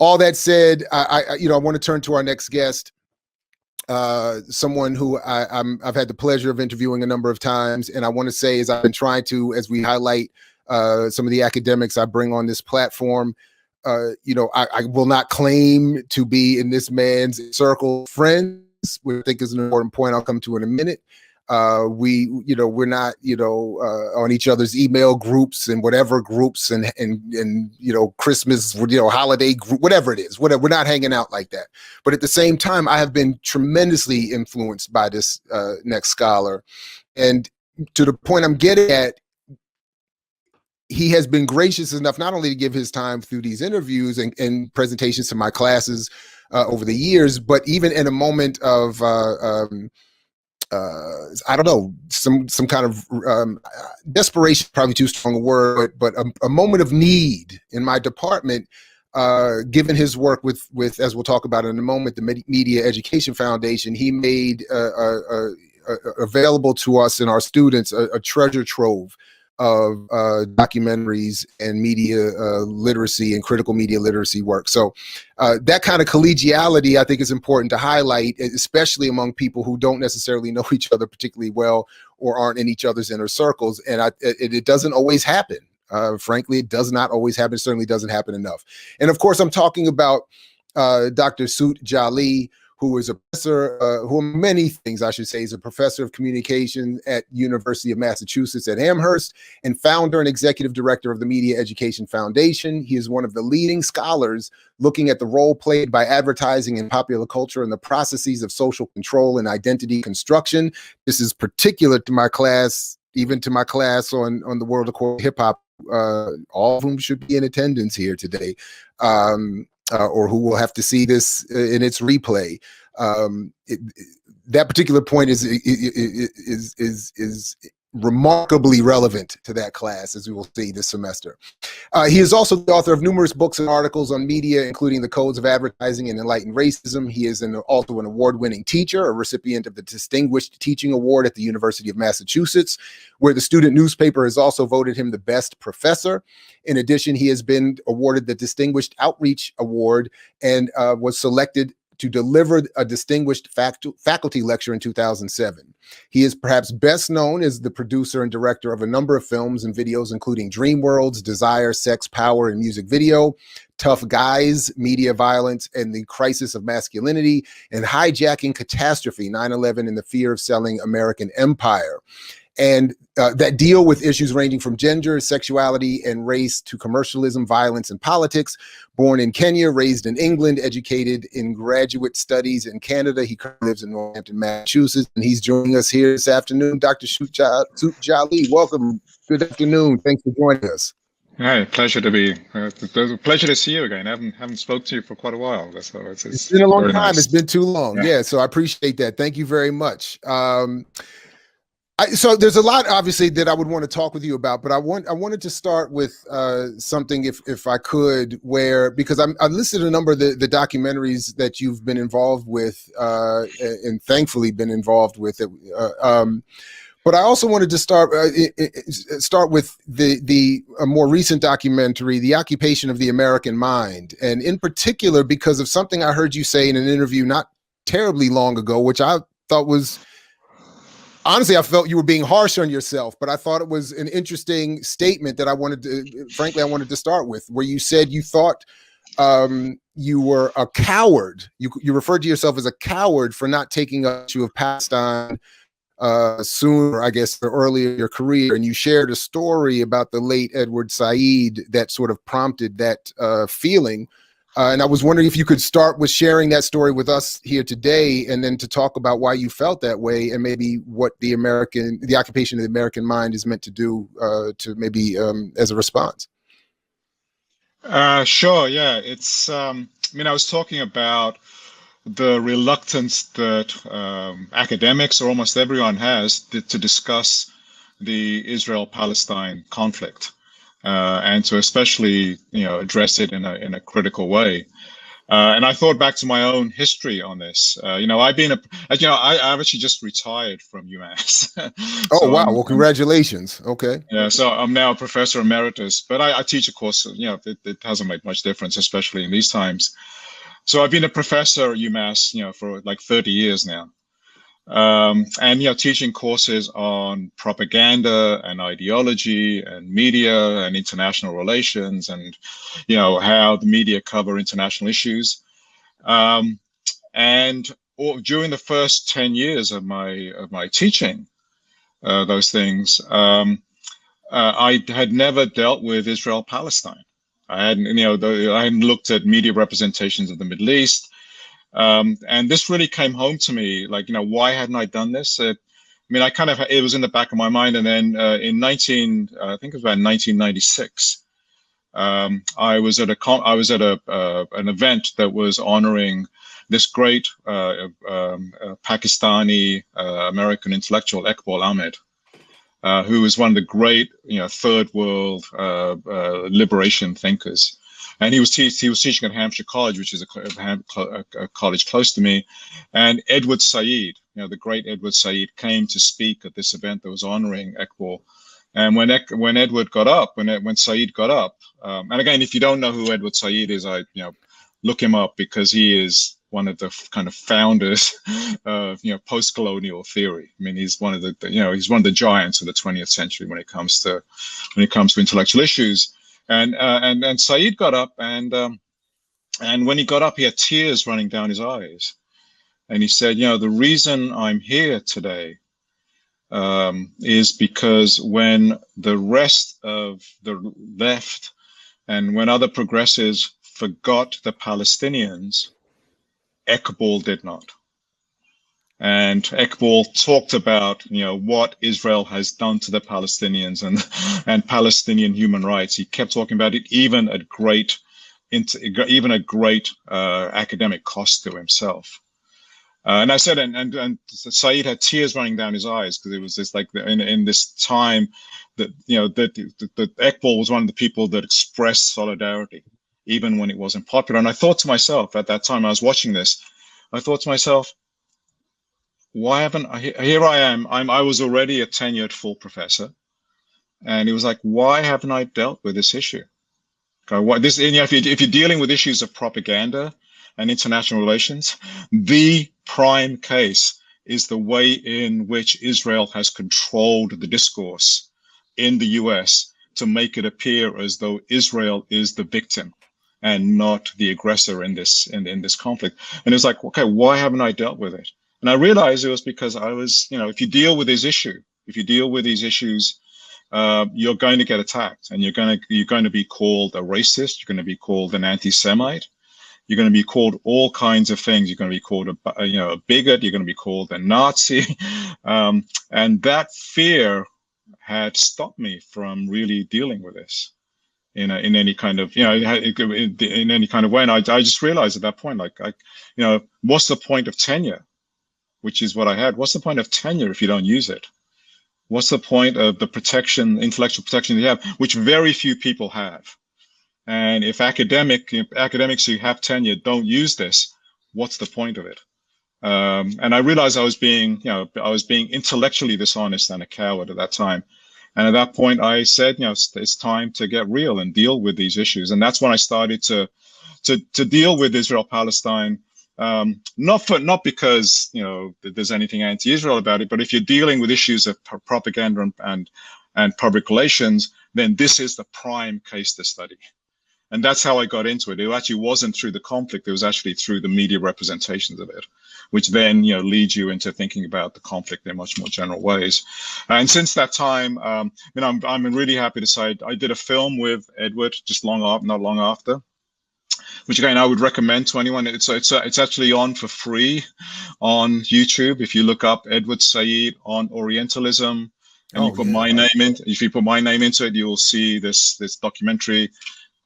all that said, I want to turn to our next guest, someone who I've had the pleasure of interviewing a number of times. And I want to say, as I've been trying to, as we highlight some of the academics I bring on this platform, I will not claim to be in this man's circle of friends, which I think is an important point I'll come to in a minute. We're not, on each other's email groups and whatever groups and Christmas, holiday group, whatever it is, whatever. We're not hanging out like that. But at the same time, I have been tremendously influenced by this next scholar. And to the point I'm getting at, he has been gracious enough not only to give his time through these interviews and presentations to my classes over the years, but even in a moment of I don't know, some kind of desperation, probably too strong a word, but a moment of need in my department, given his work with, as we'll talk about in a moment, the Media Education Foundation. He made available to us and our students a treasure trove of documentaries and media literacy and critical media literacy work. So that kind of collegiality, I think, is important to highlight, especially among people who don't necessarily know each other particularly well or aren't in each other's inner circles. And it doesn't always happen. Frankly, it does not always happen. It certainly doesn't happen enough. And of course, I'm talking about Dr. Sut Jhally, who is a professor, who many things I should say, is a professor of communication at University of Massachusetts at Amherst, and founder and executive director of the Media Education Foundation. He is one of the leading scholars looking at the role played by advertising and popular culture in the processes of social control and identity construction. This is particular to my class, even to my class on the world of hip hop, all of whom should be in attendance here today. Or who will have to see this in its replay. That particular point is remarkably relevant to that class, as we will see this semester. He is also the author of numerous books and articles on media, including The Codes of Advertising and Enlightened Racism. He is also an award-winning teacher, a recipient of the Distinguished Teaching Award at the University of Massachusetts, where the student newspaper has also voted him the best professor. In addition, he has been awarded the Distinguished Outreach Award and was selected to deliver a distinguished faculty lecture in 2007. He is perhaps best known as the producer and director of a number of films and videos, including Dream Worlds, Desire, Sex, Power, and Music Video, Tough Guys, Media Violence, and the Crisis of Masculinity, and Hijacking Catastrophe, 9/11 and the Fear of Selling American Empire. And that deal with issues ranging from gender, sexuality, and race to commercialism, violence, and politics. Born in Kenya, raised in England, educated in graduate studies in Canada. He currently lives in Northampton, Massachusetts, and he's joining us here this afternoon. Dr. Sut Jhally, welcome. Good afternoon. Thanks for joining us. Hi, pleasure to be. Pleasure to see you again. I haven't spoke to you for quite a while. So it's been a long time. Nice. It's been too long. Yeah, so I appreciate that. Thank you very much. So there's a lot, obviously, that I would want to talk with you about, but I wanted to start with something, if I could, because I listed a number of the documentaries that you've been involved with, and thankfully been involved with it. But I also wanted to start with a more recent documentary, The Occupation of the American Mind, and in particular because of something I heard you say in an interview not terribly long ago, which I thought was. Honestly, I felt you were being harsh on yourself, but I thought it was an interesting statement that I wanted to start with, where you said you thought you were a coward. You referred to yourself as a coward for not taking up the issue of Palestine sooner, I guess, or earlier in your career. And you shared a story about the late Edward Said that sort of prompted that feeling. And I was wondering if you could start with sharing that story with us here today, and then to talk about why you felt that way, and maybe what the occupation of the American mind is meant to do to maybe as a response. Sure. Yeah. It's. I was talking about the reluctance that academics, or almost everyone has, to discuss the Israel-Palestine conflict. And to especially, address it in a critical way. And I thought back to my own history on this. I've actually just retired from UMass. Oh, so wow. I'm, Well, I'm congratulations. Okay. yeah, so I'm now a professor emeritus, but I teach a course. It hasn't made much difference, especially in these times. So I've been a professor at UMass, for like 30 years now. And teaching courses on propaganda and ideology and media and international relations and how the media cover international issues. During the first 10 years of my teaching those things, I had never dealt with Israel Palestine. I hadn't looked at media representations of the Middle East. And this really came home to me, like, why hadn't I done this? It was in the back of my mind. And then I think it was about 1996, I was at an event that was honoring this great Pakistani American intellectual, Iqbal Ahmed, who was one of the great, third world liberation thinkers. And he was teaching at Hampshire College, which is a college close to me. And Edward Said, the great Edward Said, came to speak at this event that was honoring Iqbal. And when Edward got up, when Said got up, and again, if you don't know who Edward Said is, look him up, because he is one of the kind of founders of post-colonial theory. I mean, he's one of the giants of the 20th century when it comes to intellectual issues. And Said got up, and when he got up, he had tears running down his eyes, and he said, the reason I'm here today is because when the rest of the left and when other progressives forgot the Palestinians, Iqbal did not. And Iqbal talked about, what Israel has done to the Palestinians and Palestinian human rights. He kept talking about it, even at great academic cost to himself. And I said, and Said had tears running down his eyes, because it was this, like, in this time that that Iqbal was one of the people that expressed solidarity, even when it wasn't popular. And I thought to myself, at that time I was watching this, I thought to myself, why haven't I? Here I am. I was already a tenured full professor, and it was like, why haven't I dealt with this issue? Okay, if you're dealing with issues of propaganda and international relations, the prime case is the way in which Israel has controlled the discourse in the US to make it appear as though Israel is the victim and not the aggressor in this conflict. And it's like, okay, why haven't I dealt with it? And I realized it was because I was, if you deal with these issues, you're going to get attacked, and you're going to be called a racist. You're going to be called an anti-Semite. You're going to be called all kinds of things. You're going to be called a bigot. You're going to be called a Nazi, and that fear had stopped me from really dealing with this in any kind of in any kind of way. And I just realized at that point, like, what's the point of tenure? Which is what I had. What's the point of tenure if you don't use it? What's the point of the intellectual protection you have, which very few people have? And if academics who have tenure don't use this, what's the point of it? And I realized I was being intellectually dishonest and a coward at that time. And at that point, I said, it's time to get real and deal with these issues. And that's when I started to deal with Israel-Palestine. Not because there's anything anti-Israel about it, but if you're dealing with issues of propaganda and public relations, then this is the prime case to study. And that's how I got into it. It actually wasn't through the conflict; it was actually through the media representations of it, which then leads you into thinking about the conflict in much more general ways. And since that time, I'm really happy to say I did a film with Edward not long after, which again I would recommend to anyone. It's actually on for free on YouTube. If you look up Edward Said on Orientalism, and you put my name in, if you put my name into it, you will see this documentary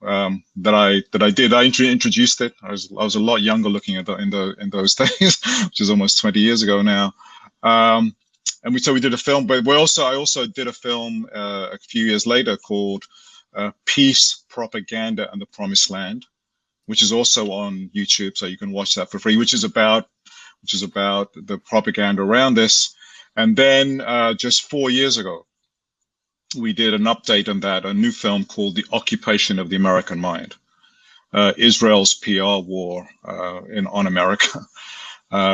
that I did. I introduced it. I was a lot younger looking at in those days, which is almost 20 years ago now. And we did a film, but I also did a film a few years later called Peace, Propaganda, and the Promised Land, which is also on YouTube, so you can watch that for free, which is about the propaganda around this. And then just 4 years ago, we did an update on that, a new film called The Occupation of the American Mind, Israel's PR war on America,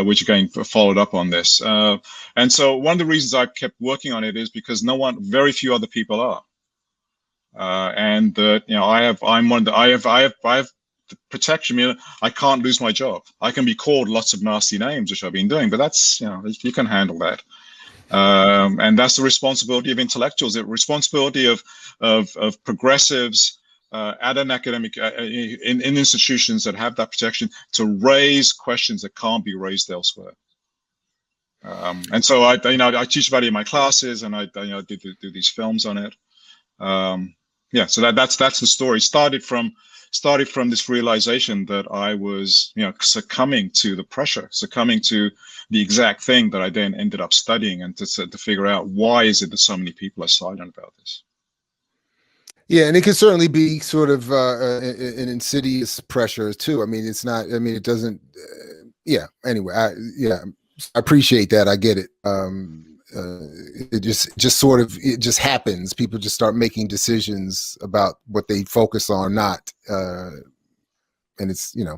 which again followed up on this. And so one of the reasons I kept working on it is because very few other people are. And I have the protection. I can't lose my job. I can be called lots of nasty names, which I've been doing, but that's, you can handle that. And that's the responsibility of intellectuals, the responsibility of progressives at an academic in institutions that have that protection to raise questions that can't be raised elsewhere. And so I teach about it in my classes, and I do these films on it. Yeah, so that's the story. Started from this realization that I was, succumbing to the pressure, succumbing to the exact thing that I then ended up studying, and to figure out why is it that so many people are silent about this. Yeah, and it can certainly be sort of an insidious pressure too. I mean, it's not. I mean, it doesn't. Yeah. Anyway, I appreciate that. I get it. It just happens. People just start making decisions about what they focus on, not, and it's anyway.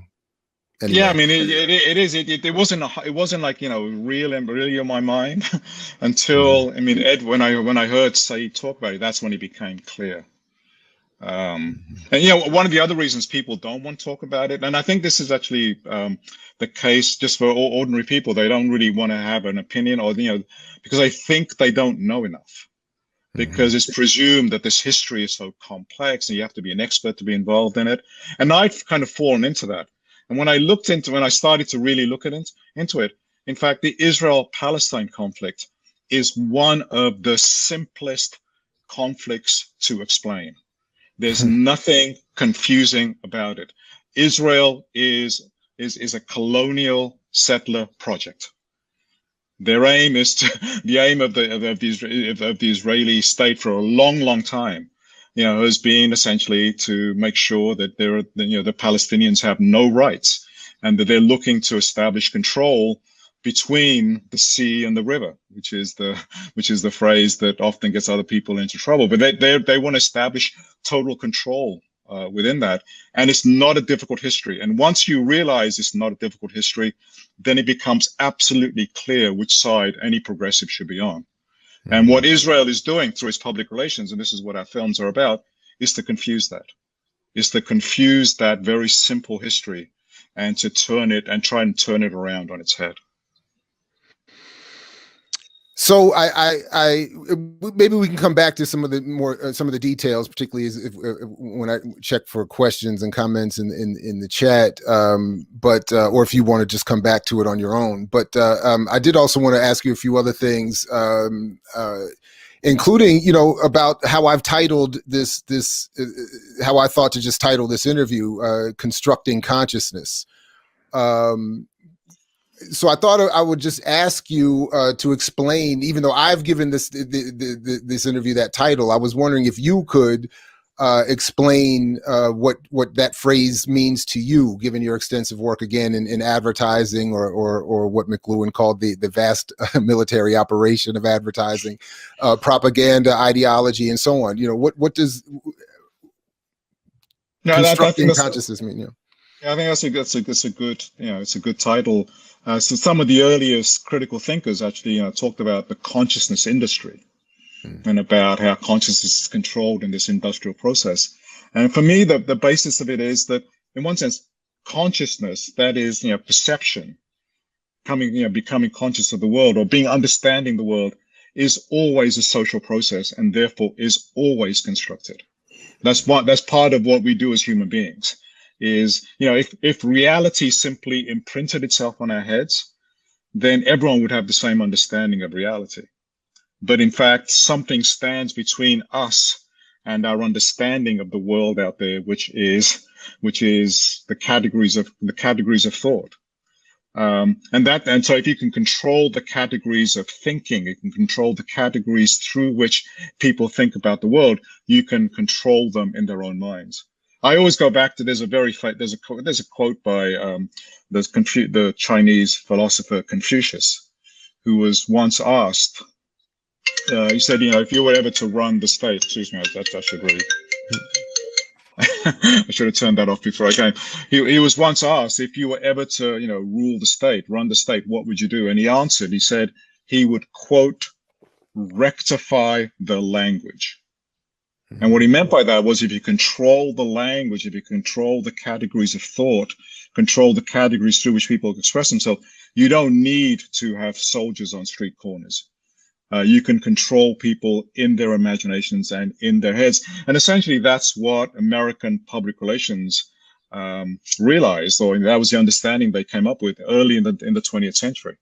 Yeah, I mean, it is. It wasn't like really on my mind until I mean, Ed, when I heard Saeed talk about it, that's when it became clear. And one of the other reasons people don't want to talk about it, and I think this is actually the case just for ordinary people, they don't really want to have an opinion, or because I think they don't know enough, because it's presumed that this history is so complex and you have to be an expert to be involved in it. And I've kind of fallen into that. And when I started to really look into it, in fact, the Israel-Palestine conflict is one of the simplest conflicts to explain. There's nothing confusing about it. Israel is a colonial settler project. Their aim is the aim of the Israeli state for a long, long time, has been essentially to make sure that the Palestinians have no rights, and that they're looking to establish control between the sea and the river, which is the phrase that often gets other people into trouble. But they want to establish total control within that, and it's not a difficult history. And once you realize it's not a difficult history, then it becomes absolutely clear which side any progressive should be on. And what Israel is doing through its public relations, and this is what our films are about, is to confuse that. Is to confuse that very simple history, and to try and turn it around on its head. So I maybe we can come back to some of the details, particularly when I check for questions and comments in the chat. But or if you want to just come back to it on your own. But I did also want to ask you a few other things, including about how I've titled this how I thought to just title this interview, "Constructing Consciousness." So I thought I would just ask you to explain, even though I've given this interview that title, I was wondering if you could explain what that phrase means to you, given your extensive work again in advertising, or what McLuhan called the vast military operation of advertising, propaganda, ideology, and so on. What does constructing consciousness mean? Yeah, I think that's a good it's a good title. So some of the earliest critical thinkers actually talked about the consciousness industry, and about how consciousness is controlled in this industrial process. And for me, the basis of it is that, in one sense, consciousness, that is perception, becoming conscious of the world, or understanding the world, is always a social process, and therefore is always constructed. That's part of what we do as human beings. Is, if reality simply imprinted itself on our heads, then everyone would have the same understanding of reality. But in fact, something stands between us and our understanding of the world out there, which is the categories of thought. And so if you can control the categories of thinking, you can control the categories through which people think about the world, you can control them in their own minds. I always go back to there's a quote by the Chinese philosopher Confucius, who was once asked. He said, if you were ever to run the state, excuse me, I should really. I should have turned that off before I came. He was once asked, if you were ever to, rule the state, run the state, what would you do? And he answered, he said he would, quote, rectify the language. And what he meant by that was, if you control the language, if you control the categories of thought, control the categories through which people express themselves, you don't need to have soldiers on street corners. You can control people in their imaginations and in their heads. And essentially, that's what American public relations realized, or that was the understanding they came up with early in the 20th century.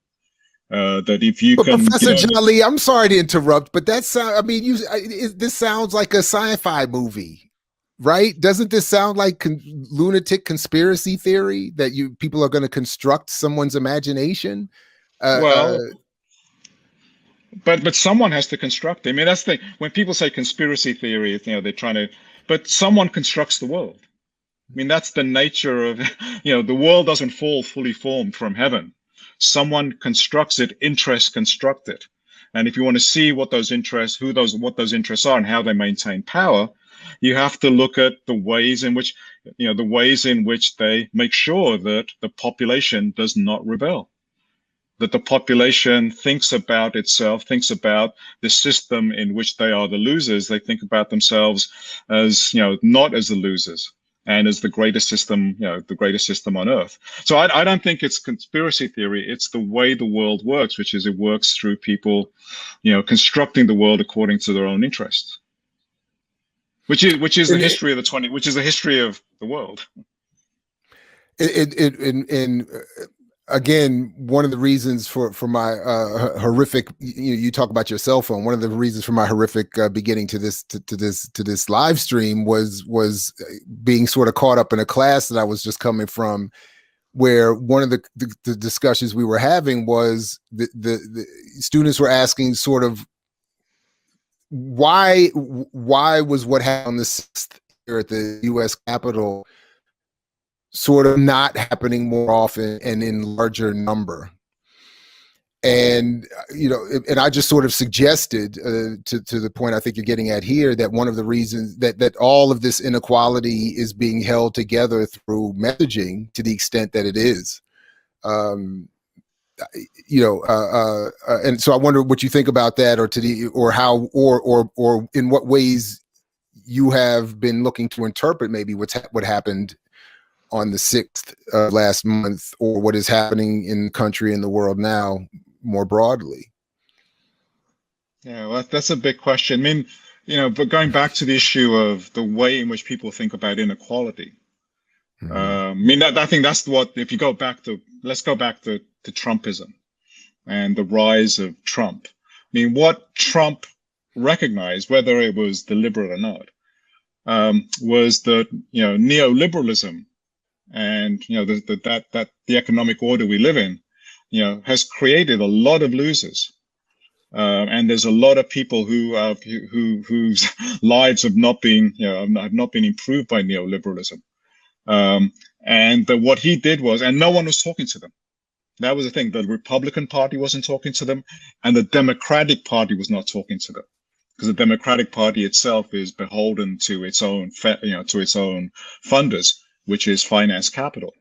That if you can, Professor Jhally, I'm sorry to interrupt, but this sounds like a sci-fi movie, right? Doesn't this sound like lunatic conspiracy theory that people are going to construct someone's imagination? But someone has to construct it. I mean, that's the thing. When people say conspiracy theory, they're trying to, but someone constructs the world. I mean, that's the nature of, the world doesn't fall fully formed from heaven. Someone constructs it, interests construct it. And if you want to see what those interests, what those interests are and how they maintain power, you have to look at the ways in which, they make sure that the population does not rebel, that the population thinks about itself, thinks about the system in which they are the losers. They think about themselves as, not as the losers, and as the greatest system, the greatest system on earth. So I don't think it's conspiracy theory. It's the way the world works, which is it works through people, constructing the world according to their own interests, which is the history of the history of the world. Again, one of the reasons for my horrific, you talk about your cell phone. One of the reasons for my horrific beginning to this live stream was being sort of caught up in a class that I was just coming from, where one of the discussions we were having was the students were asking sort of why was what happened on the 6th here at the U.S. Capitol sort of not happening more often and in larger number. And, and I just sort of suggested to the point I think you're getting at here, that one of the reasons that all of this inequality is being held together through messaging, to the extent that it is, and so I wonder what you think about that, or how, or in what ways you have been looking to interpret maybe what happened on the 6th last month, or what is happening in the country and the world now more broadly. Yeah, well, that's a big question. I mean, but going back to the issue of the way in which people think about inequality, I think that's what, if you go back to, let's go back to Trumpism and the rise of Trump. I mean, what Trump recognized, whether it was deliberate or not, was that, neoliberalism and the economic order we live in, has created a lot of losers, and there's a lot of people whose lives have not been improved by neoliberalism. And what he did was, and no one was talking to them. That was the thing. The Republican Party wasn't talking to them, and the Democratic Party was not talking to them, because the Democratic Party itself is beholden to its own funders, which is finance capital.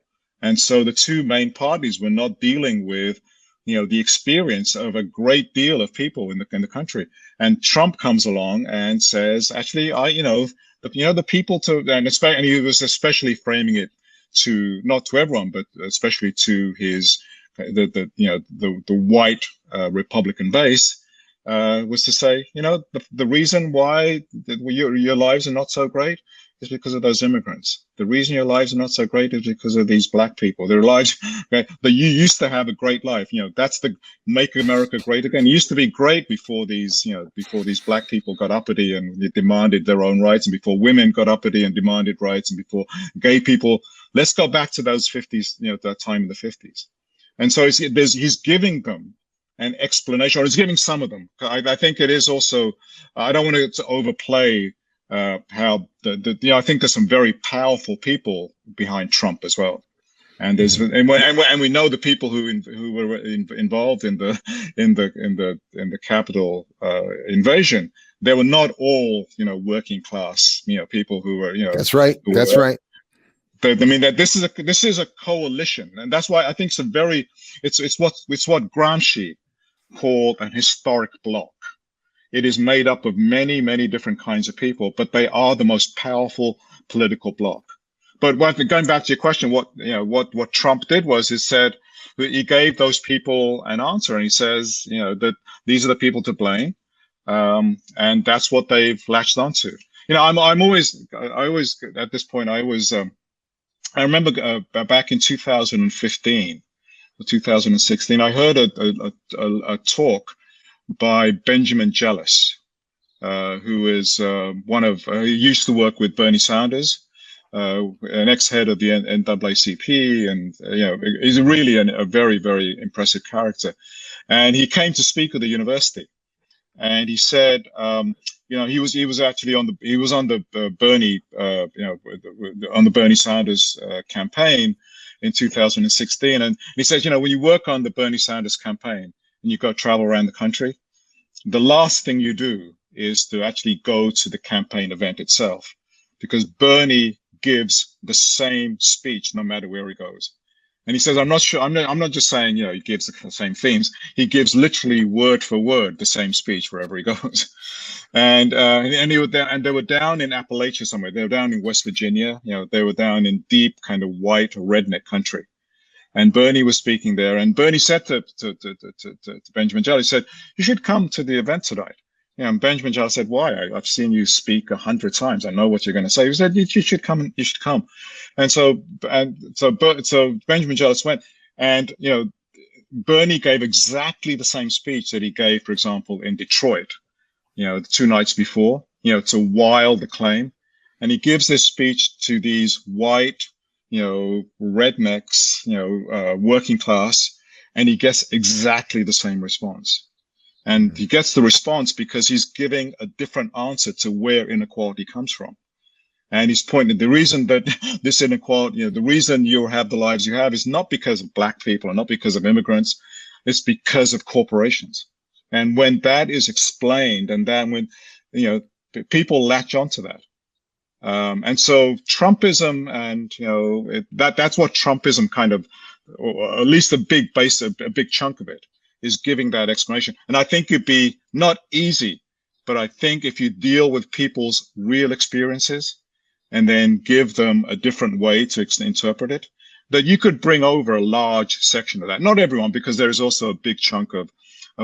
And so the two main parties were not dealing with, the experience of a great deal of people in the country. And Trump comes along and says, actually, the people and he was especially framing it to, not to everyone, but especially to the white Republican base, was to say, the reason why your lives are not so great is because of those immigrants. The reason your lives are not so great is because of these black people. Their lives that you used to have a great life. That's the make America great again. It used to be great before these black people got uppity and demanded their own rights, and before women got uppity and demanded rights, and before gay people. Let's go back to those 50s, that time in the 50s. And so he's giving them an explanation, or he's giving some of them. I think it is also, I don't want to overplay how I think there's some very powerful people behind Trump as well. And there's and we know the people who were involved in the Capitol invasion. They were not all working class people who were That's right. That's right. I mean that this is a coalition, and that's why I think it's what Gramsci called an historic bloc. It is made up of many different kinds of people, but they are the most powerful political bloc. But going back to your question, what Trump did was he gave those people an answer, and he says that these are the people to blame, and that's what they've latched onto. I always at this point I remember back in 2015 or 2016, I heard a talk by Benjamin Jealous, who is he used to work with Bernie Sanders, an ex-head of the NAACP, and he's really a very impressive character. And he came to speak at the university, and he said, he was actually on the Bernie on the Bernie Sanders campaign in 2016, and he says, when you work on the Bernie Sanders campaign and you go travel around the country, the last thing you do is to actually go to the campaign event itself, because Bernie gives the same speech no matter where he goes. And he says, I'm not just saying, he gives the same themes. He gives literally word for word the same speech wherever he goes. And they were down in Appalachia somewhere. They were down in West Virginia. They were down in deep kind of white redneck country. And Bernie was speaking there. And Bernie said to Benjamin Jhally, he said, you should come to the event tonight. And Benjamin Jhally said, why? I've seen you speak 100 times. I know what you're going to say. He said, you should come. You should come. And so Benjamin Jhally went, and Bernie gave exactly the same speech that he gave, for example, in Detroit, 2 nights before, to Wild the claim. And he gives this speech to these white, rednecks, working class, and he gets exactly the same response. And he gets the response because he's giving a different answer to where inequality comes from. And he's pointing, the reason that this inequality, the reason you have the lives you have is not because of black people or not because of immigrants, it's because of corporations. And when that is explained, and then when, people latch onto that. And so Trumpism, and that's what Trumpism kind of, or at least a big chunk of it, is giving that explanation. And I think it'd be not easy, but I think if you deal with people's real experiences and then give them a different way to interpret it, that you could bring over a large section of that. Not everyone, because there is also a big chunk of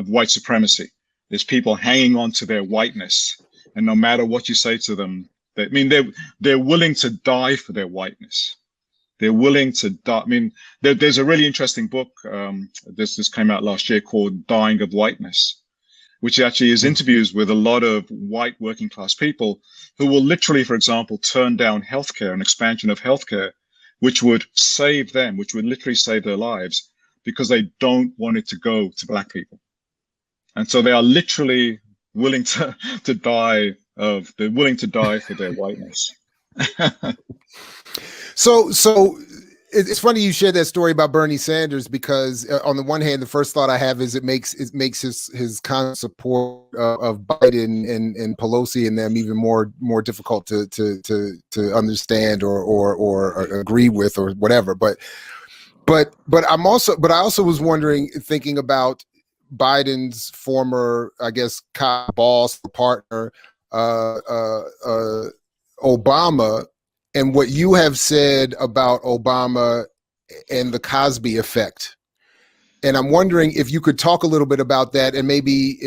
white supremacy. There's people hanging on to their whiteness, and no matter what you say to them, they're willing to die for their whiteness. They're willing to die. I mean, there's a really interesting book. This came out last year called Dying of Whiteness, which actually is interviews with a lot of white working class people who will literally, for example, turn down healthcare, an expansion of healthcare, which would save them, which would literally save their lives, because they don't want it to go to black people. And so they are literally willing to die for their whiteness. So it's funny you shared that story about Bernie Sanders, because on the one hand, the first thought I have is it makes his constant support of Biden and Pelosi and them even more difficult to understand or agree with or whatever. But I also was wondering, thinking about Biden's former, I guess, boss, partner, Obama, and what you have said about Obama and the Cosby effect. And I'm wondering if you could talk a little bit about that, and maybe,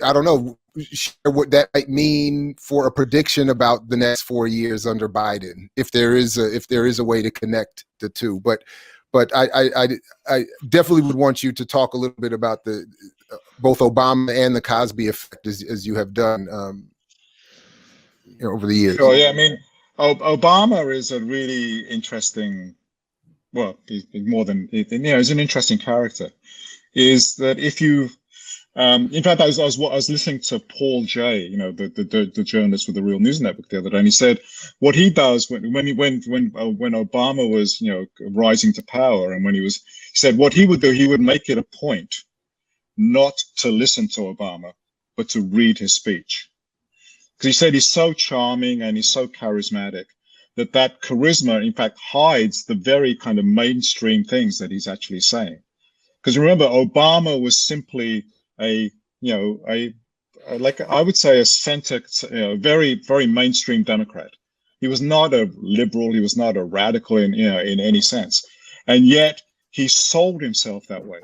I don't know, share what that might mean for a prediction about the next 4 years under Biden, if there is a way to connect the two. But I definitely would want you to talk a little bit about both Obama and the Cosby effect, as you have done over the years. Sure. Yeah. I mean, Obama is a really interesting. Well, he's more than he's an interesting character. Is that if you In fact, I was listening to Paul Jay, the journalist with the Real News Network the other day, and he said what he does when Obama was rising to power, and he said what he would do, he would make it a point not to listen to Obama, but to read his speech, because he said he's so charming and he's so charismatic that charisma, in fact, hides the very kind of mainstream things that he's actually saying. Because remember, Obama was simply like I would say a center, very, very mainstream Democrat. He was not a liberal. He was not a radical in any sense, and yet he sold himself that way.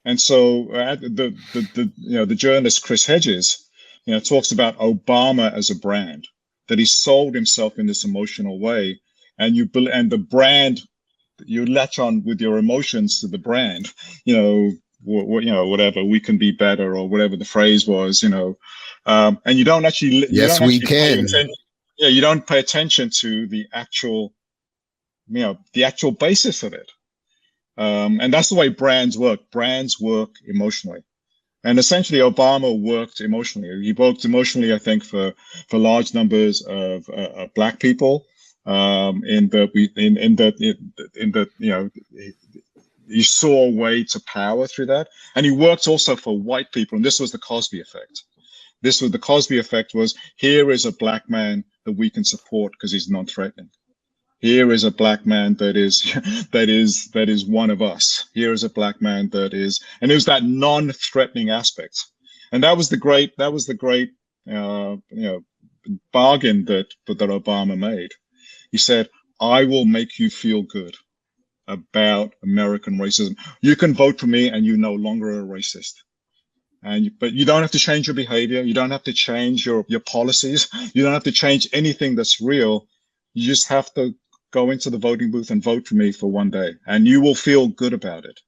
And so the journalist Chris Hedges, talks about Obama as a brand, that he sold himself in this emotional way, and the brand, you latch on with your emotions to the brand, whatever, we can be better, or whatever the phrase was, and you don't actually Yes, we can. You don't pay attention to the actual basis of it. And that's the way brands work. Brands work emotionally. And essentially, Obama worked emotionally. He worked emotionally, I think, for large numbers of Black people. He saw a way to power through that, and he worked also for white people. And this was the Cosby effect. The Cosby effect was, here is a Black man that we can support because he's non-threatening. Here is a Black man that is one of us. Here is a Black man that is, and it was that non-threatening aspect, and that was the great bargain that Obama made. He said, "I will make you feel good about American racism. You can vote for me, and you're no longer a racist. But you don't have to change your behavior. You don't have to change your policies. You don't have to change anything that's real. You just have to go into the voting booth and vote for me for one day, and you will feel good about it."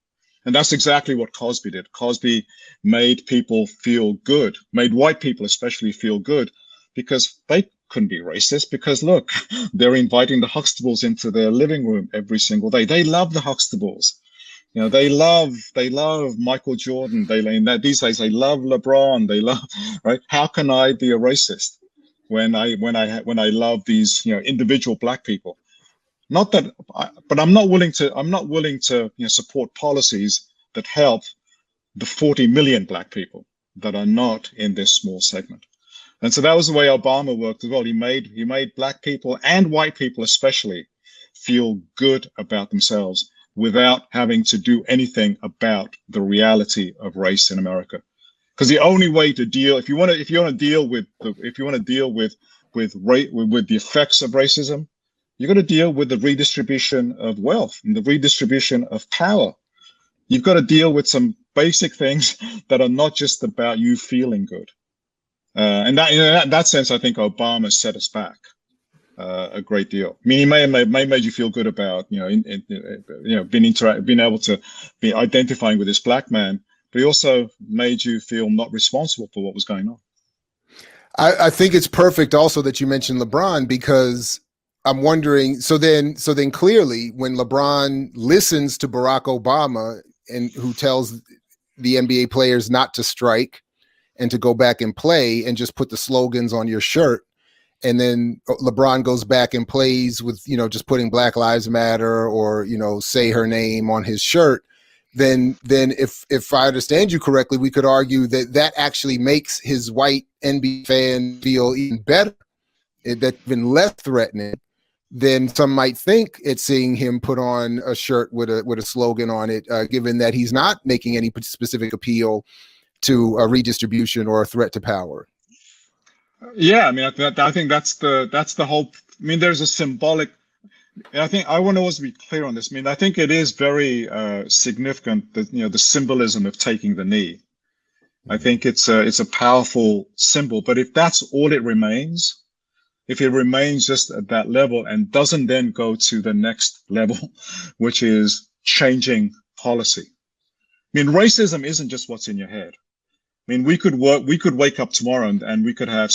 And that's exactly what Cosby did. Cosby made people feel good, made white people especially feel good, because they couldn't be racist, because look, they're inviting the Huxtables into their living room every single day. They love the Huxtables. They love Michael Jordan. These days they love LeBron. They love, right? How can I be a racist when I love these individual Black people? Not that, but I'm not willing to support policies that help the 40 million Black people that are not in this small segment. And so that was the way Obama worked as well. He made Black people and white people especially feel good about themselves without having to do anything about the reality of race in America. Because the only way to deal, if you want to deal with the effects of racism, you've got to deal with the redistribution of wealth and the redistribution of power. You've got to deal with some basic things that are not just about you feeling good. And that, in that sense, I think Obama set us back a great deal. I mean, he may have made you feel good about being able to be identifying with this Black man, but he also made you feel not responsible for what was going on. I think it's perfect also that you mentioned LeBron, because I'm wondering, so then clearly when LeBron listens to Barack Obama, and who tells the NBA players not to strike and to go back and play and just put the slogans on your shirt, and then LeBron goes back and plays with, just putting Black Lives Matter or, say her name on his shirt, then if I understand you correctly, we could argue that actually makes his white NBA fan feel even better, that's even less threatening than some might think it's seeing him put on a shirt with a slogan on it, given that he's not making any specific appeal to a redistribution or a threat to power. Yeah, I mean, I think that's the whole. I mean, there's a symbolic. I think I want to always be clear on this. I mean, I think it is very significant that the symbolism of taking the knee. I think it's a powerful symbol. But if that's all it remains, if it remains just at that level and doesn't then go to the next level, which is changing policy. I mean, racism isn't just what's in your head. I mean, we could wake up tomorrow and we could have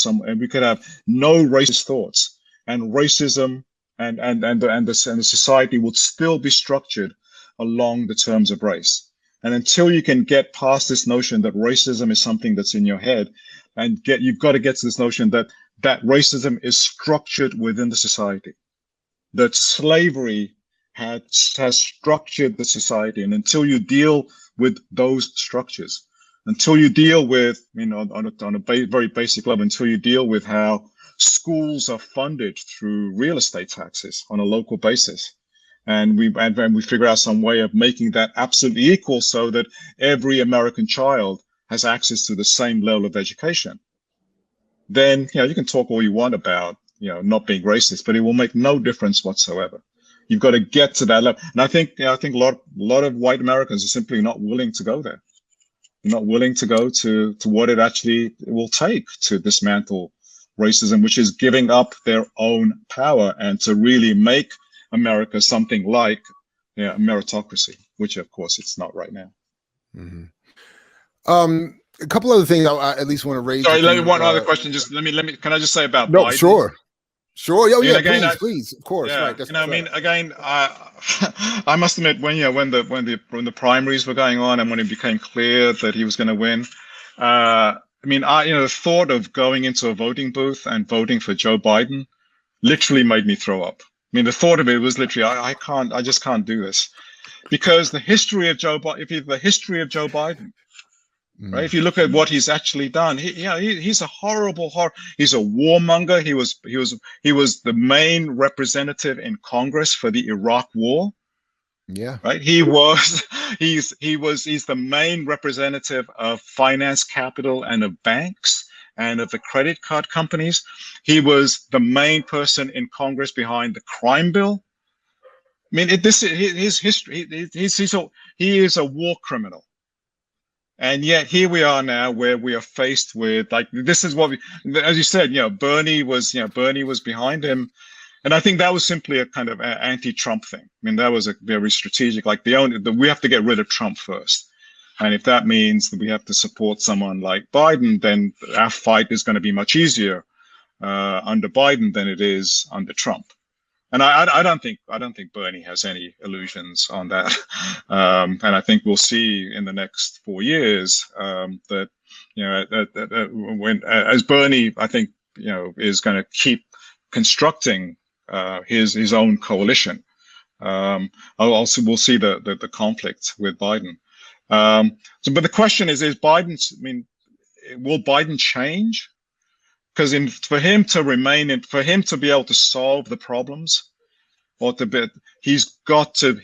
no racist thoughts, and racism and the society would still be structured along the terms of race. And until you can get past this notion that racism is something that's in your head, and you've got to get to this notion that racism is structured within the society, that slavery has structured the society. And until you deal with those structures, until you deal with, on a very basic level, until you deal with how schools are funded through real estate taxes on a local basis, and we figure out some way of making that absolutely equal so that every American child has access to the same level of education, then you can talk all you want about not being racist, but it will make no difference whatsoever. You've got to get to that level, and I think a lot of white Americans are simply not willing to go there. They're not willing to go to what it actually will take to dismantle racism, which is giving up their own power and to really make America something like a meritocracy, which of course it's not right now. Mm-hmm. A couple other things I at least want to raise. Sorry, one other question. Just let me. Can I just say about no, Biden? Sure. Oh, yeah, again, please. Of course, yeah, right. That's again, I must admit, when the primaries were going on and when it became clear that he was going to win, the thought of going into a voting booth and voting for Joe Biden literally made me throw up. The thought of it was literally, I just can't do this, because the history of Joe Biden. Right. If you look at what he's actually done, he's a horrible. He's a warmonger. He was the main representative in Congress for the Iraq War. Yeah. Right. He's the main representative of finance capital and of banks and of the credit card companies. He was the main person in Congress behind the crime bill. His history. He is a war criminal. And yet here we are now, where we are faced with, this is what as you said, Bernie was behind him. And I think that was simply a kind of anti-Trump thing. That was a very strategic, we have to get rid of Trump first. And if that means that we have to support someone like Biden, then our fight is going to be much easier under Biden than it is under Trump. And I don't think Bernie has any illusions on that. And I think we'll see in the next 4 years that when as Bernie, I think is going to keep constructing his own coalition. We'll see the conflict with Biden. But the question is will Biden change? Because for him to be able to solve the problems, he's got to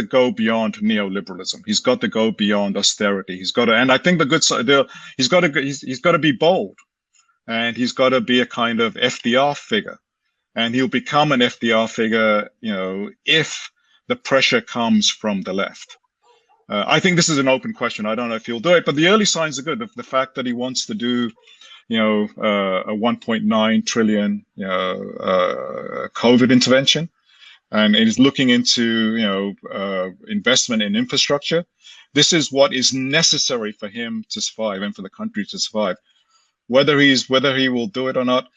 go beyond neoliberalism. He's got to go beyond austerity. And I think the good side there, he's got to be bold, and he's got to be a kind of FDR figure, and he'll become an FDR figure, if the pressure comes from the left. I think this is an open question. I don't know if he'll do it, but the early signs are good. The fact that he wants to do a 1.9 trillion, COVID intervention, and it is looking into, investment in infrastructure. This is what is necessary for him to survive and for the country to survive. Whether he will do it or not,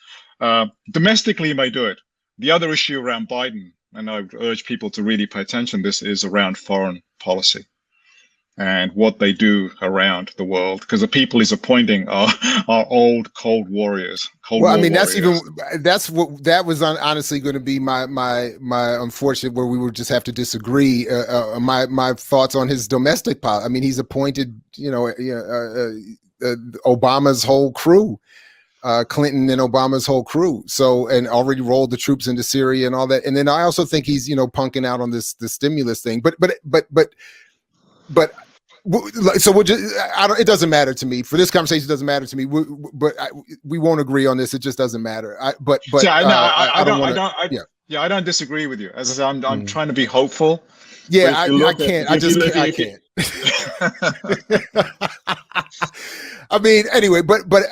domestically he may do it. The other issue around Biden, and I urge people to really pay attention, this is around foreign policy and what they do around the world, because the people he's appointing are old cold warriors. That was honestly going to be my unfortunate, where we would just have to disagree. My thoughts on his domestic policy. He's appointed Obama's whole crew, Clinton and Obama's whole crew. So, and already rolled the troops into Syria and all that. And then I also think he's the stimulus thing. But so we'll just, it doesn't matter to me for this conversation. It doesn't matter to me. We won't agree on this. It just doesn't matter. I don't disagree with you. As I said, I'm trying to be hopeful. Yeah, I can't. I can't. Anyway, but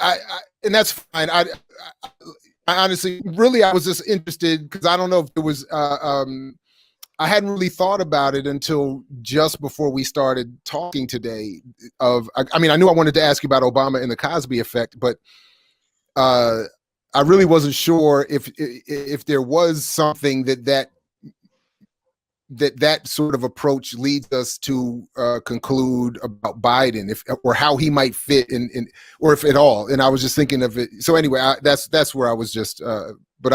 and that's fine. I honestly, really, I was just interested because I don't know if it was. I hadn't really thought about it until just before we started talking today. I knew I wanted to ask you about Obama and the Cosby effect, but I really wasn't sure if there was something that that sort of approach leads us to conclude about Biden, if or how he might fit in or if at all. And I was just thinking of it. So anyway, that's where I was just. But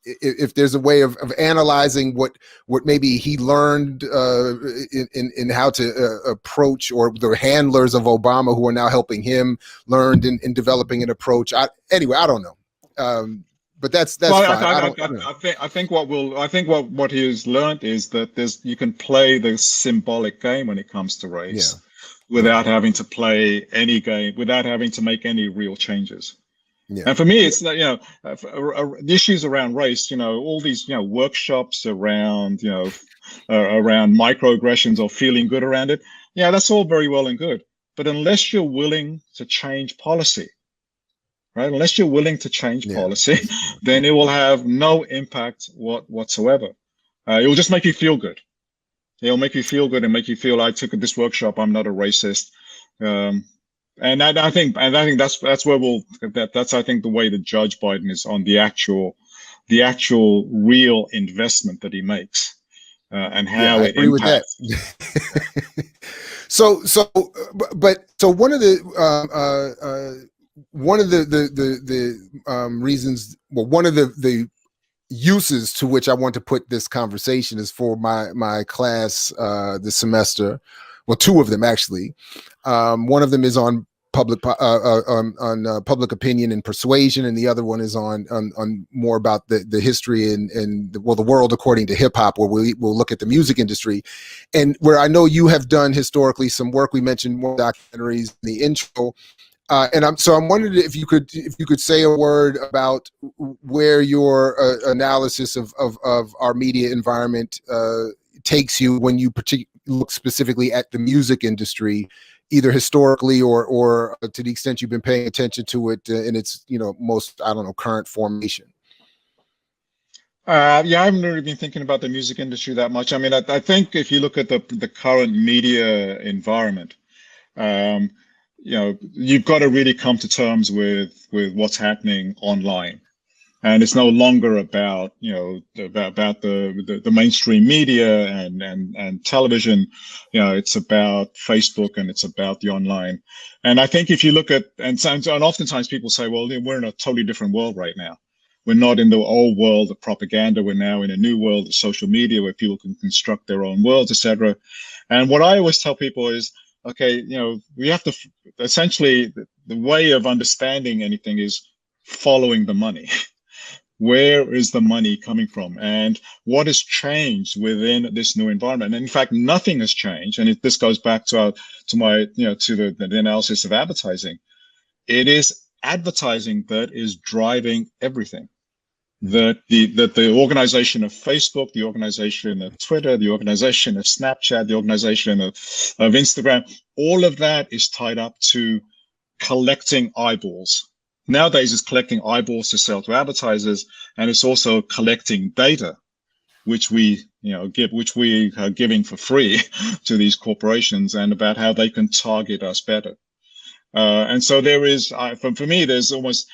if there's a way of analyzing what maybe he learned in how to approach, or the handlers of Obama who are now helping him learned in developing an approach. Anyway, I don't know. But that's fine. I think what he's learned is that you can play the symbolic game when it comes to race, without having to play any game, without having to make any real changes. Yeah. And for me, it's the issues around race. All these workshops around around microaggressions or feeling good around it. Yeah, that's all very well and good, but unless you're willing to change policy. Right? Unless you're willing to change policy, then it will have no impact whatsoever. It will just make you feel good. It'll make you feel good and make you feel, I took this workshop, I'm not a racist. And I think that's where that's I think the way to judge Biden is on the actual real investment that he makes, and how it impacts. So one of the reasons, well, one of the uses to which I want to put this conversation is for my class this semester. Well, two of them actually. One of them is on public opinion and persuasion, and the other one is on more about the history and the world according to hip hop, where we'll look at the music industry, and where I know you have done historically some work. We mentioned more documentaries in the intro. And I'm wondering if you could say a word about where your analysis of our media environment takes you when you look specifically at the music industry, either historically or to the extent you've been paying attention to it in its most current formation. I haven't really been thinking about the music industry that much. I mean, I think if you look at the current media environment, you've got to really come to terms with what's happening online, and it's no longer about the mainstream media and television. It's about Facebook and it's about the online. And I think if you look at and oftentimes people say, well, we're in a totally different world right now. We're not in the old world of propaganda. We're now in a new world of social media where people can construct their own worlds, etc. And what I always tell people is, okay, we have to essentially, the way of understanding anything is following the money. Where is the money coming from, and what has changed within this new environment? And in fact, nothing has changed. And this goes back to the analysis of advertising. It is advertising that is driving everything. That the organization of Facebook, the organization of Twitter, the organization of Snapchat, the organization of Instagram, all of that is tied up to collecting eyeballs. Nowadays, it's collecting eyeballs to sell to advertisers, and it's also collecting data, which we are giving for free to these corporations, and about how they can target us better. And so there is, for me, there's almost,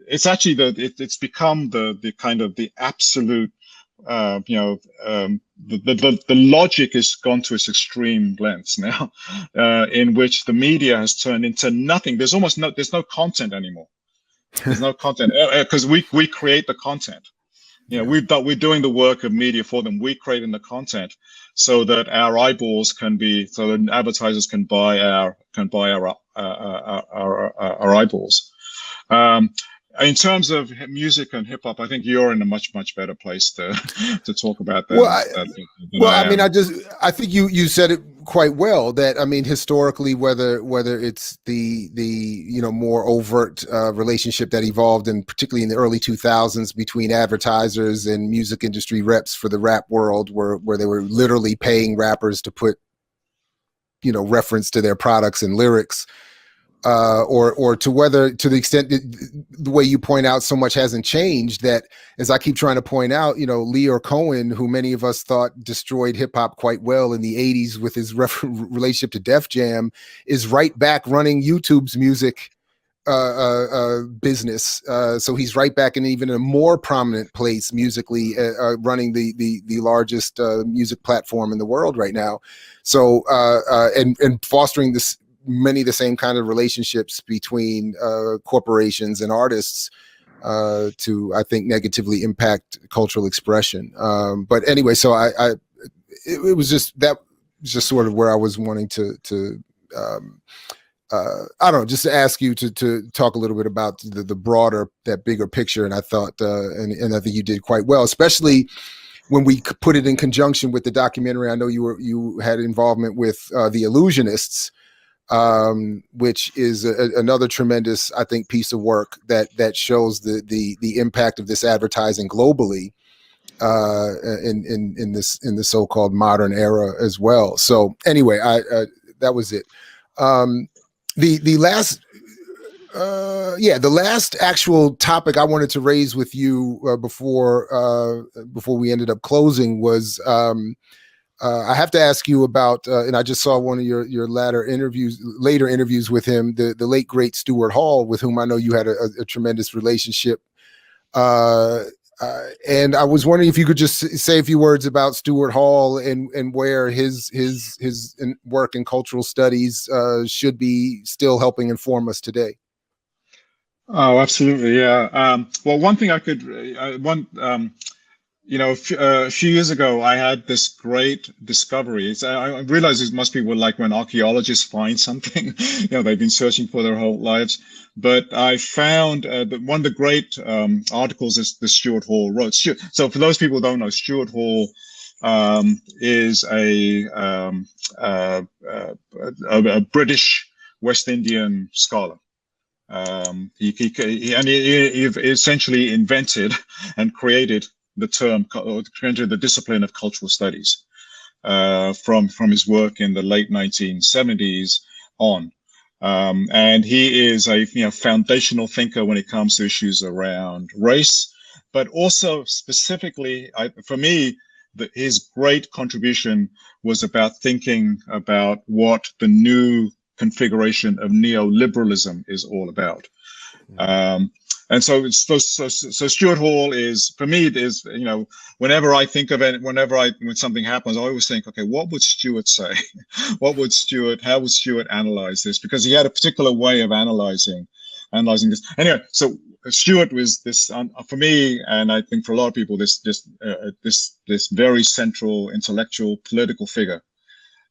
it's actually it's become the kind of the absolute, the logic has gone to its extreme lengths now, in which the media has turned into nothing. There's no content anymore. There's no content because we create the content. We're doing the work of media for them. We're creating the content so that our eyeballs so that advertisers can buy our eyeballs. In terms of music and hip hop, I think you're in a much better place to talk about that. I think you said it quite well. That, I mean, historically, whether it's the more overt relationship that evolved, and particularly in the early 2000s between advertisers and music industry reps for the rap world, where they were literally paying rappers to put reference to their products and lyrics. Or to the extent that the way you point out, so much hasn't changed, that, as I keep trying to point out, Lyor Cohen, who many of us thought destroyed hip hop quite well in the 80s with his relationship to Def Jam, is right back running YouTube's music business. So he's right back in even a more prominent place musically, running the largest music platform in the world right now. So and fostering this many of the same kind of relationships between corporations and artists to, I think, negatively impact cultural expression. But anyway, so it was just that was just sort of where I was wanting to I don't know, just to ask you to talk a little bit about the broader, that bigger picture. And I thought, and I think you did quite well, especially when we put it in conjunction with the documentary. I know you had involvement with The Illusionists, which is another tremendous, I think, piece of work that shows the impact of this advertising globally in the so-called modern era as well. So anyway, that was it. The last actual topic I wanted to raise with you before we ended up closing was I have to ask you about, and I just saw one of your later interviews with him, the late great Stuart Hall, with whom I know you had a tremendous relationship. And I was wondering if you could just say a few words about Stuart Hall and where his work in cultural studies should be still helping inform us today. Oh, absolutely, yeah. Well, one thing I could, a few years ago, I had this great discovery. I realized it must be like when archaeologists find something, they've been searching for their whole lives. But I found that one of the great articles is the Stuart Hall wrote. So for those people who don't know, Stuart Hall is a British West Indian scholar. He essentially invented and created the discipline of cultural studies from his work in the late 1970s on. And he is a foundational thinker when it comes to issues around race, but also specifically, for me, his great contribution was about thinking about what the new configuration of neoliberalism is all about. And so Stuart Hall is, for me, it is, whenever I think of it, when something happens, I always think, okay, what would Stuart say? How would Stuart analyze this? Because he had a particular way of analyzing this. Anyway, so Stuart was this, for me, and I think for a lot of people, this very central intellectual political figure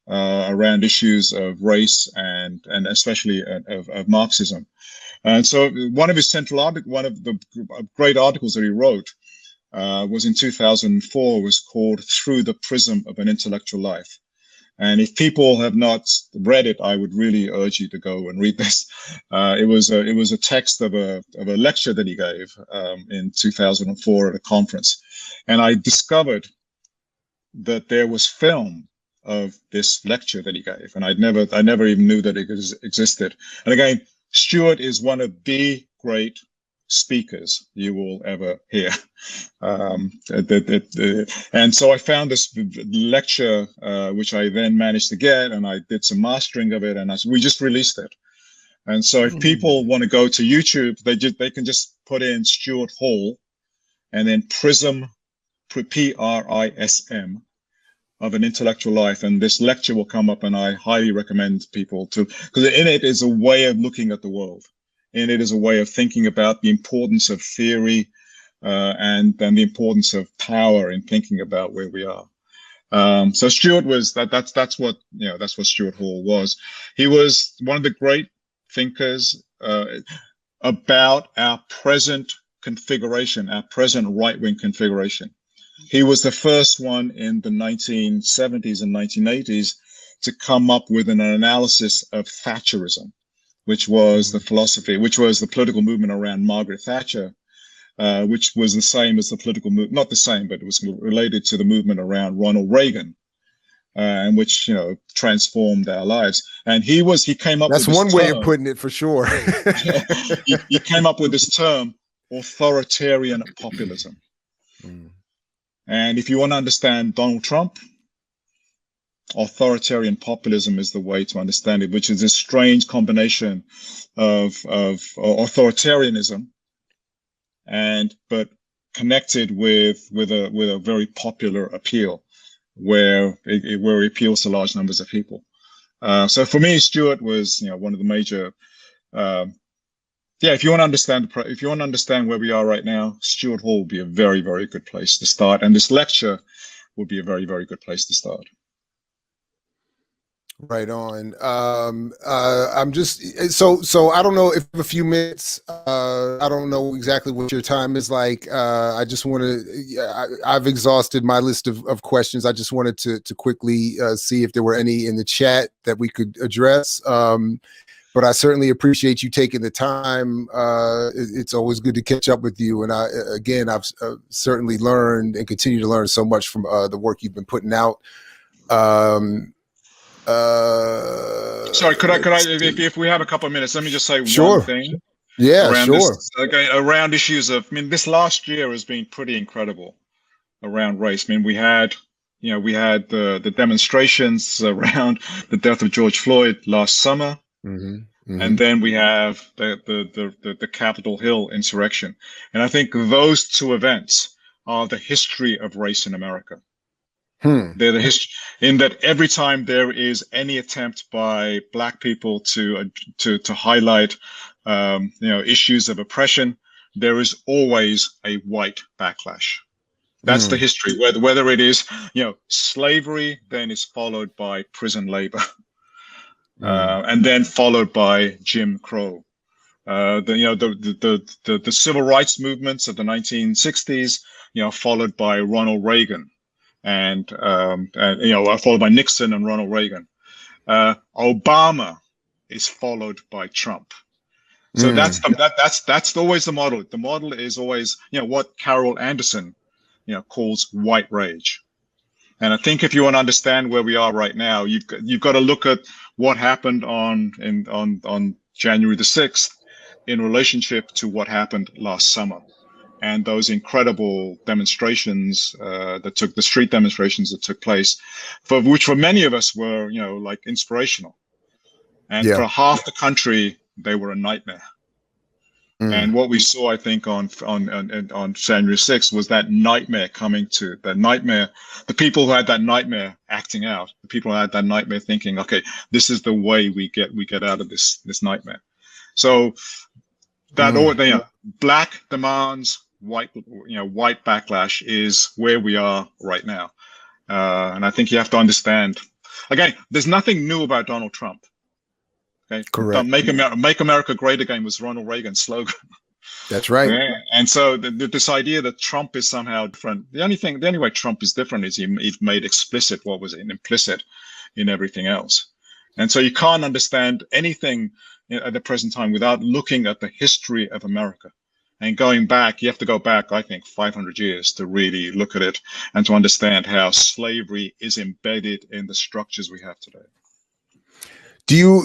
around issues of race and especially of Marxism. And so one of the great articles that he wrote was in 2004, was called "Through the Prism of an Intellectual Life." And if people have not read it, I would really urge you to go and read this. It was a text of a lecture that he gave in 2004 at a conference. And I discovered that there was film of this lecture that he gave. And I never even knew that it existed. And again, Stuart is one of the great speakers you will ever hear. And so I found this lecture, which I then managed to get, and I did some mastering of it, and we just released it. And so if people want to go to YouTube, they can just put in Stuart Hall and then Prism, Prism, of an Intellectual Life, and this lecture will come up, and I highly recommend people to, because in it is a way of looking at the world. In it is a way of thinking about the importance of theory and then the importance of power in thinking about where we are. So Stuart was that's what Stuart Hall was. He was one of the great thinkers about our present configuration, our present right-wing configuration. He was the first one in the 1970s and 1980s to come up with an analysis of Thatcherism, which was the philosophy, which was the political movement around Margaret Thatcher, which was the same as the political movement, not the same, but it was related to the movement around Ronald Reagan, and which, transformed our lives. And he came up with this term. That's one way of putting it, for sure. he came up with this term, authoritarian populism. And if you want to understand Donald Trump, authoritarian populism is the way to understand it, which is this strange combination of authoritarianism but connected with a very popular appeal, where it appeals to large numbers of people. So for me, Stuart was one of the major. If you want to understand where we are right now, Stuart Hall would be a very, very good place to start, and this lecture would be a very, very good place to start. Right on. I'm just so I don't know if a few minutes. I don't know exactly what your time is like. I just want to. I've exhausted my list of questions. I just wanted to quickly see if there were any in the chat that we could address. But I certainly appreciate you taking the time. It's always good to catch up with you. And I've certainly learned and continue to learn so much from the work you've been putting out. Sorry, could I, if we have a couple of minutes, let me just say sure. one thing. Yeah, around sure. Around issues of, this last year has been pretty incredible around race. We had the demonstrations around the death of George Floyd last summer. Mm-hmm. Mm-hmm. And then we have the Capitol Hill insurrection. And I think those two events are the history of race in America. They're the history, in that every time there is any attempt by Black people to highlight issues of oppression, there is always a white backlash. That's the history. Whether it is slavery, then is followed by prison labor, and then followed by Jim Crow. The civil rights movements of the 1960s, followed by Ronald Reagan. And followed by Nixon and Ronald Reagan. Obama is followed by Trump. So that's always the model. The model is always what Carol Anderson calls white rage. And I think if you want to understand where we are right now, you've got to look at what happened on January the 6th in relationship to what happened last summer. And those incredible demonstrations the street demonstrations that took place, for many of us were, inspirational. And for half the country, they were a nightmare. And what we saw, I think, on January 6th was that nightmare the people who had that nightmare acting out, the people who had that nightmare thinking, okay, this is the way we get out of this nightmare. So that Black demands, white backlash is where we are right now. And I think you have to understand, again, there's nothing new about Donald Trump. Okay, correct. Make America Great Again was Ronald Reagan's slogan. That's right. Okay? And so this idea that Trump is somehow different, the only way Trump is different is he's made explicit what was implicit in everything else. And so you can't understand anything at the present time without looking at the history of America. And going back, you have to go back, I think, 500 years to really look at it and to understand how slavery is embedded in the structures we have today. Do you,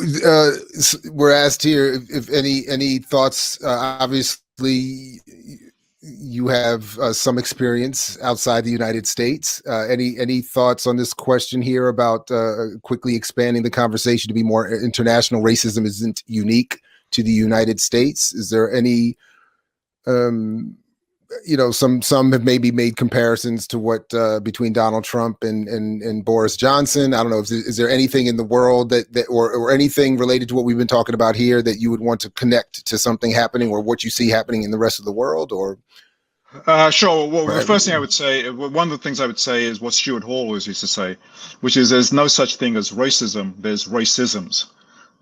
we're asked here if any thoughts, obviously you have some experience outside the United States. Any thoughts on this question here about quickly expanding the conversation to be more international? Racism isn't unique to the United States. Is there any, some have maybe made comparisons to what between Donald Trump and Boris Johnson. I don't know. Is there anything in the world that or anything related to what we've been talking about here that you would want to connect to something happening or what you see happening in the rest of the world? Or sure. Well, the first thing I would say, one of the things I would say is what Stuart Hall always used to say, which is there's no such thing as racism. There's racisms.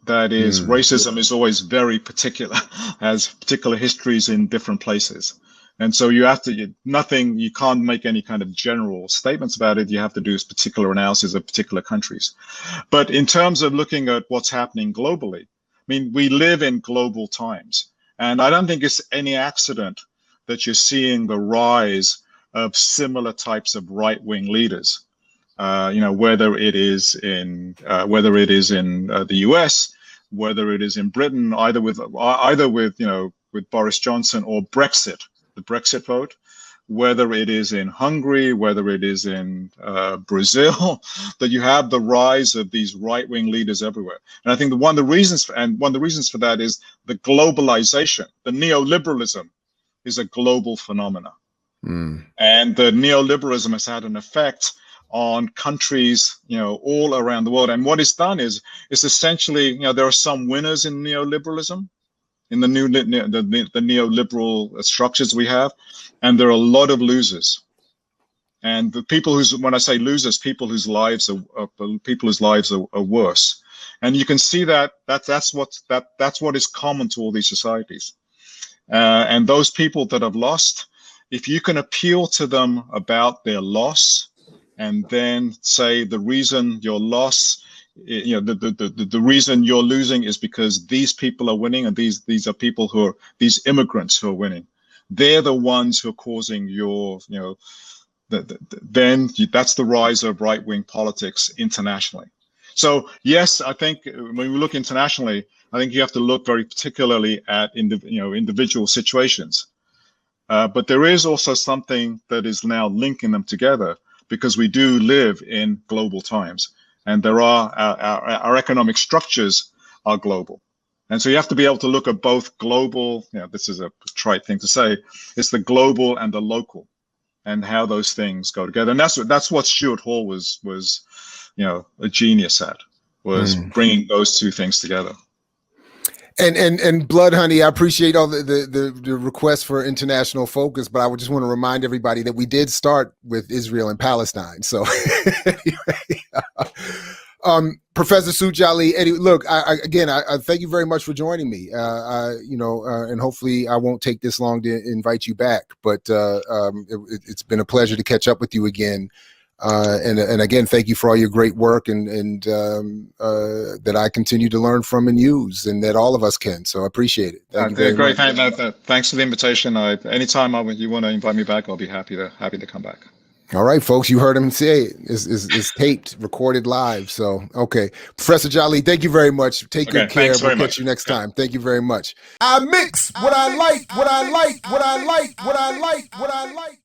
That is, racism is always very particular, has particular histories in different places. And so you can't make any kind of general statements about it. You have to do this particular analysis of particular countries. But in terms of looking at what's happening globally, we live in global times. And I don't think it's any accident that you're seeing the rise of similar types of right-wing leaders. Whether it is in the U.S., whether it is in Britain, either with Boris Johnson or Brexit, the Brexit vote, whether it is in Hungary, whether it is in Brazil, that you have the rise of these right-wing leaders everywhere. And I think one of the reasons for that is the globalization. The neoliberalism is a global phenomenon. And the neoliberalism has had an effect on countries, all around the world. And what it's done is essentially, there are some winners in neoliberalism, in the neoliberal structures we have, and there are a lot of losers. And the people when I say losers, people whose lives are worse. And you can see that's what is common to all these societies. And those people that have lost, if you can appeal to them about their loss, and then say the reason your loss, the reason you're losing is because these people are winning, and these are people these immigrants who are winning. They're the ones who are causing your, then that's the rise of right-wing politics internationally. So yes, I think when we look internationally, I think you have to look very particularly at individual situations. But there is also something that is now linking them together, because we do live in global times, and there are our economic structures are global. And so you have to be able to look at both global, this is a trite thing to say, it's the global and the local, and how those things go together. And that's what Stuart Hall was a genius at, was bringing those two things together. And Blood Honey, I appreciate all the requests for international focus, but I would just want to remind everybody that we did start with Israel and Palestine. So, Professor Sut Jhally, Eddie, look, I thank you very much for joining me. And hopefully I won't take this long to invite you back, but it's been a pleasure to catch up with you again. And again, thank you for all your great work, and that I continue to learn from and use, and that all of us can. So I appreciate it. Thank you very great. much. Thanks for the invitation. Anytime you want to invite me back, I'll be happy to come back. All right, folks, you heard him say it. It's taped, recorded live. So, okay. Professor Jhally, thank you very much. Take good care. We'll catch you next time. Thank you very much. I mix what I like, what I like, what I like, what I like, what I like.